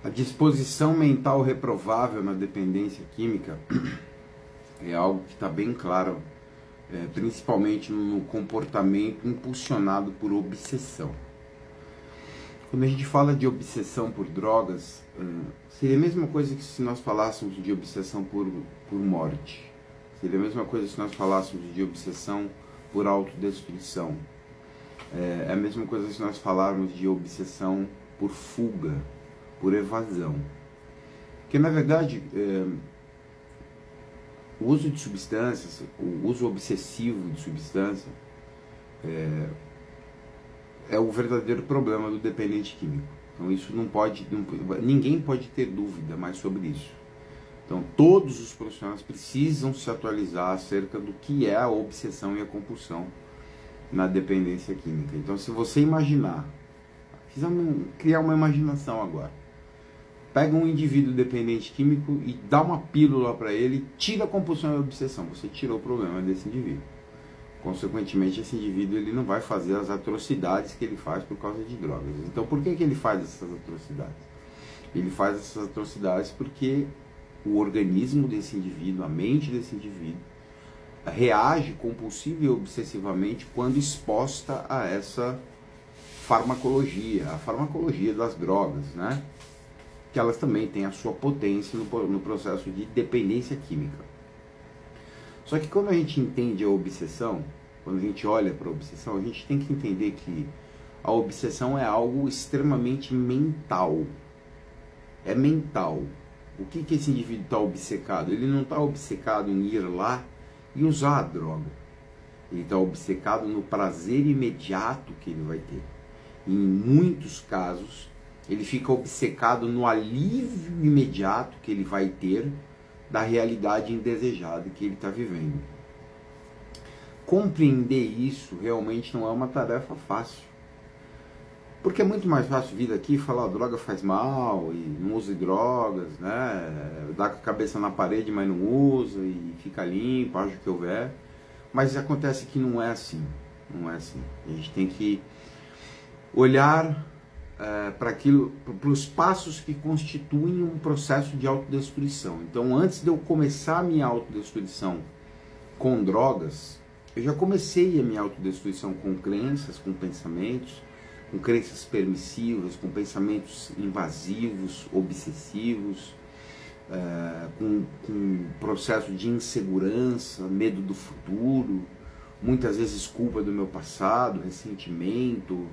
A disposição mental reprovável na dependência química é algo que está bem claro, principalmente no comportamento impulsionado por obsessão. Quando a gente fala de obsessão por drogas, seria a mesma coisa que se nós falássemos de obsessão por morte. Seria a mesma coisa se nós falássemos de obsessão por autodestruição. É a mesma coisa se nós falarmos de obsessão por fuga, por evasão. Porque, na verdade, o uso de substâncias, o uso obsessivo de substância, é o verdadeiro problema do dependente químico. Então, isso ninguém pode ter dúvida mais sobre isso. Então, todos os profissionais precisam se atualizar acerca do que é a obsessão e a compulsão na dependência química. Então, se você imaginar, criar uma imaginação agora, pega um indivíduo dependente químico e dá uma pílula para ele, tira a compulsão e a obsessão, você tirou o problema desse indivíduo. Consequentemente, esse indivíduo ele não vai fazer as atrocidades que ele faz por causa de drogas. Então, por que ele faz essas atrocidades? Ele faz essas atrocidades porque o organismo desse indivíduo, a mente desse indivíduo, reage compulsiva e obsessivamente quando exposta a essa farmacologia, a farmacologia das drogas, né? Que elas também têm a sua potência no processo de dependência química. Só que quando a gente entende a obsessão, quando a gente olha para a obsessão, a gente tem que entender que a obsessão é algo extremamente mental. É mental. O que esse indivíduo está obcecado? Ele não está obcecado em ir lá e usar a droga. Ele está obcecado no prazer imediato que ele vai ter. Em muitos casos, ele fica obcecado no alívio imediato que ele vai ter da realidade indesejada que ele está vivendo. Compreender isso realmente não é uma tarefa fácil. Porque é muito mais fácil vir aqui e falar droga faz mal, e não use drogas, né? Dá com a cabeça na parede, mas não usa, e fica limpo, acha o que houver. Mas acontece que não é assim. Não é assim. A gente tem que olhar para os passos que constituem um processo de autodestruição. Então, antes de eu começar a minha autodestruição com drogas, eu já comecei a minha autodestruição com crenças, com pensamentos, com crenças permissivas, com pensamentos invasivos, obsessivos, com processo de insegurança, medo do futuro, muitas vezes culpa do meu passado, ressentimento.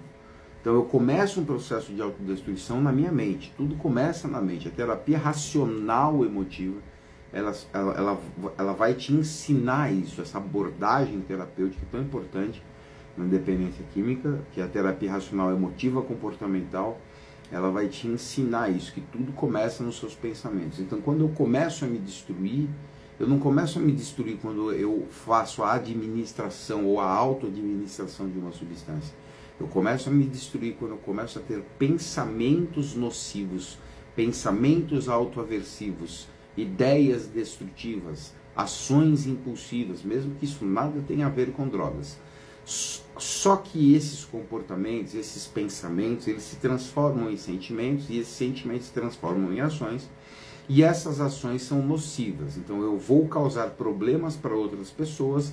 Então eu começo um processo de autodestruição na minha mente, tudo começa na mente. A terapia racional emotiva, ela vai te ensinar isso, essa abordagem terapêutica tão importante na dependência química, que é a terapia racional emotiva comportamental. Ela vai te ensinar isso, que tudo começa nos seus pensamentos. Então quando eu começo a me destruir, eu não começo a me destruir quando eu faço a administração ou a auto-administração de uma substância. Eu começo a me destruir quando eu começo a ter pensamentos nocivos, pensamentos autoaversivos, ideias destrutivas, ações impulsivas, mesmo que isso nada tenha a ver com drogas. Só que esses comportamentos, esses pensamentos, eles se transformam em sentimentos, e esses sentimentos se transformam em ações, e essas ações são nocivas. Então eu vou causar problemas para outras pessoas.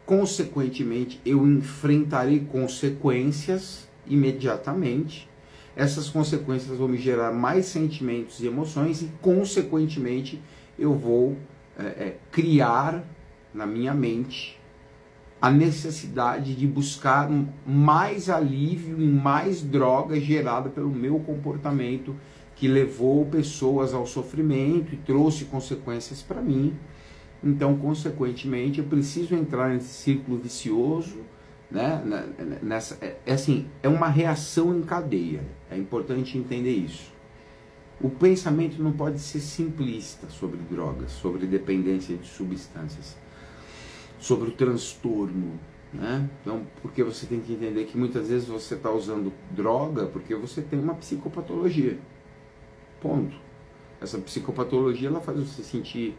Consequentemente, eu enfrentarei consequências imediatamente. Essas consequências vão me gerar mais sentimentos e emoções e, consequentemente, eu vou criar na minha mente a necessidade de buscar mais alívio e mais droga gerada pelo meu comportamento, que levou pessoas ao sofrimento e trouxe consequências para mim. Então, consequentemente, eu preciso entrar nesse círculo vicioso, né? É uma reação em cadeia. É importante entender isso. O pensamento não pode ser simplista sobre drogas, sobre dependência de substâncias, sobre o transtorno, né? Então, porque você tem que entender que muitas vezes você está usando droga porque você tem uma psicopatologia. Ponto. Essa psicopatologia ela faz você sentir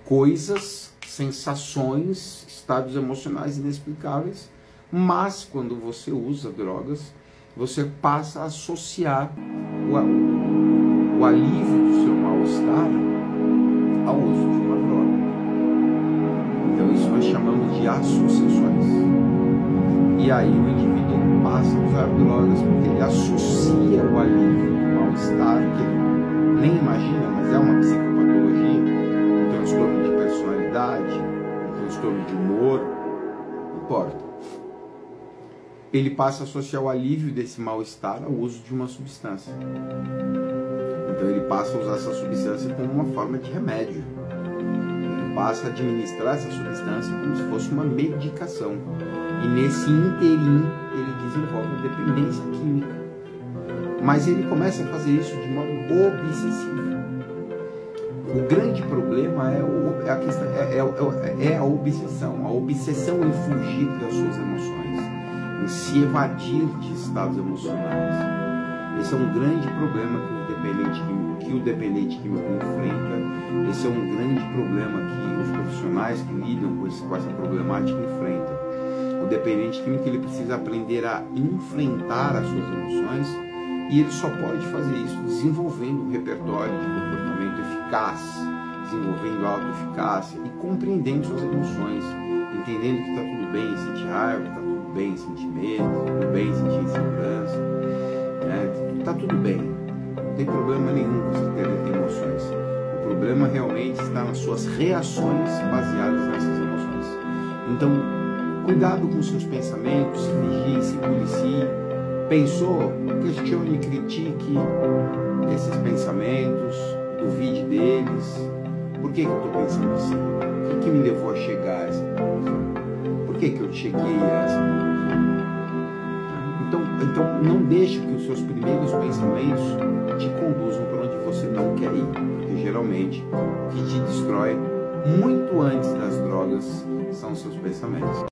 coisas, sensações, estados emocionais inexplicáveis, mas quando você usa drogas, você passa a associar o alívio do seu mal-estar ao uso de uma droga. Então isso nós chamamos de associações. E aí o indivíduo passa a usar drogas porque ele associa o alívio do mal-estar, que ele nem imagina, mas é uma psicopatologia, um transtorno de personalidade, um transtorno de humor, não importa. Ele passa a associar o alívio desse mal-estar ao uso de uma substância. Então ele passa a usar essa substância como uma forma de remédio. Ele passa a administrar essa substância como se fosse uma medicação. E nesse interim ele desenvolve a dependência química. Mas ele começa a fazer isso de modo obsessivo. O grande problema é a obsessão em fugir das suas emoções, em se evadir de estados emocionais. Esse é um grande problema que o dependente químico enfrenta. Esse é um grande problema que os profissionais que lidam com essa problemática enfrentam. O dependente químico ele precisa aprender a enfrentar as suas emoções, e ele só pode fazer isso desenvolvendo um repertório de comportamento eficaz, desenvolvendo autoeficácia e compreendendo suas emoções, entendendo que está tudo bem sentir raiva, que está tudo bem sentir medo, tudo bem sentir insegurança, está tudo bem, não tem problema nenhum você ter emoções. O problema realmente está nas suas reações baseadas nessas emoções. Então, cuidado com seus pensamentos, se vigie, se policie. Pensou? Questione e critique esses pensamentos, duvide deles. Por que eu estou pensando assim? O que me levou a chegar a essa conclusão? Por que eu cheguei a essa conclusão? Então não deixe que os seus primeiros pensamentos te conduzam para onde você não quer ir, porque geralmente o que te destrói muito antes das drogas são os seus pensamentos.